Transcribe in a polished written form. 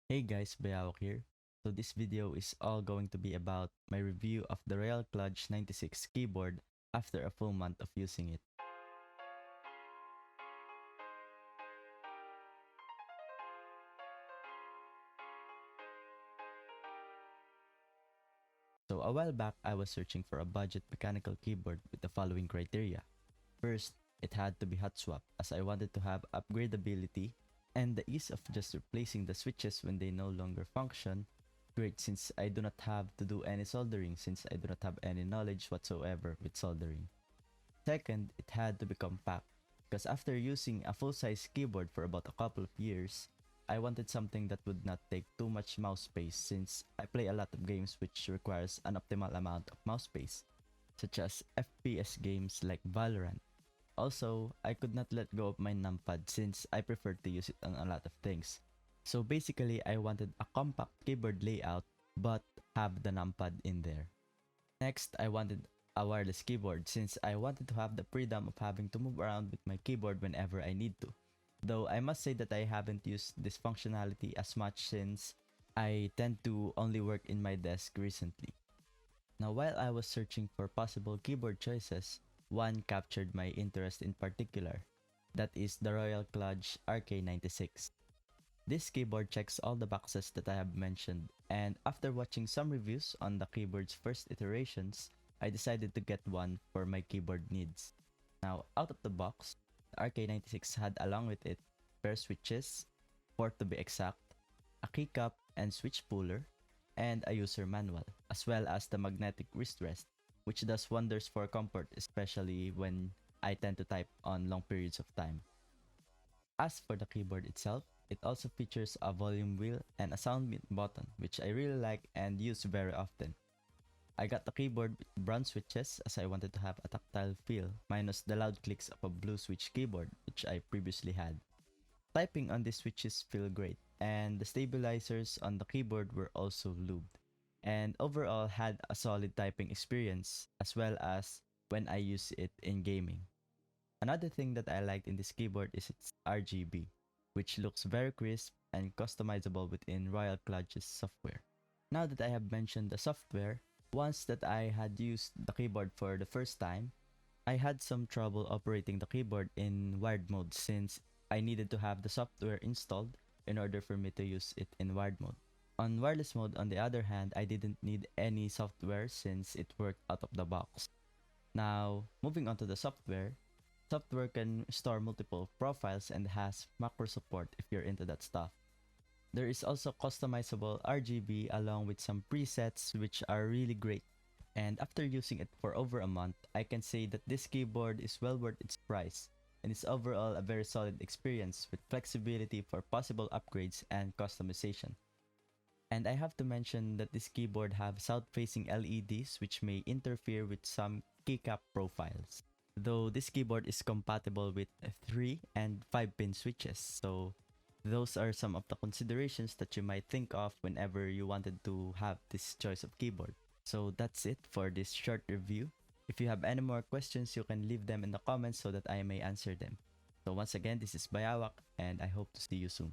Hey guys, Bayawak here. So this video is all going to be about my review of the Kludge 96 keyboard after a full month of using it. So a while back, I was searching for a budget mechanical keyboard with the following criteria. First, it had to be hot swap as I wanted to have upgradability and the ease of just replacing the switches when they no longer function. Great, since I do not have to do any soldering since I do not have any knowledge whatsoever with soldering. Second, it had to be compact because after using a full-size keyboard for about a couple of years, I wanted something that would not take too much mouse space since I play a lot of games which requires an optimal amount of mouse space, such as FPS games like Valorant. Also, I could not let go of my numpad since I prefer to use it on a lot of things. So basically, I wanted a compact keyboard layout but have the numpad in there. Next, I wanted a wireless keyboard since I wanted to have the freedom of having to move around with my keyboard whenever I need to. Though I must say that I haven't used this functionality as much since I tend to only work in my desk recently. Now while I was searching for possible keyboard choices, one captured my interest in particular. That is the Kludge RK96. This keyboard checks all the boxes that I have mentioned, and after watching some reviews on the keyboard's first iterations, I decided to get one for my keyboard needs. Now, out of the box, the RK96 had along with it pair switches, 4 to be exact, a keycap and switch puller, and a user manual, as well as the magnetic wrist rest, which does wonders for comfort especially when I tend to type on long periods of time. As for the keyboard itself, it also features a volume wheel and a sound mute button, which I really like and use very often. I got the keyboard with brown switches as I wanted to have a tactile feel, minus the loud clicks of a blue switch keyboard which I previously had. Typing on these switches feel great, and the stabilizers on the keyboard were also lubed, and overall had a solid typing experience as well as when I use it in gaming. Another thing that I liked in this keyboard is its RGB, which looks very crisp and customizable within Kludge's software. Now that I have mentioned the software, once that I had used the keyboard for the first time, I had some trouble operating the keyboard in wired mode since I needed to have the software installed in order for me to use it in wired mode. On wireless mode, on the other hand, I didn't need any software since it worked out of the box. Now, moving on to the software can store multiple profiles and has macro support if you're into that stuff. There is also customizable RGB along with some presets which are really great. And after using it for over a month, I can say that this keyboard is well worth its price and is overall a very solid experience with flexibility for possible upgrades and customization. And I have to mention that this keyboard have south-facing LEDs which may interfere with some keycap profiles. Though this keyboard is compatible with 3 and 5 pin switches, so those are some of the considerations that you might think of whenever you wanted to have this choice of keyboard. So that's it for this short review. If you have any more questions, you can leave them in the comments so that I may answer them. So once again, this is Bayawak and I hope to see you soon.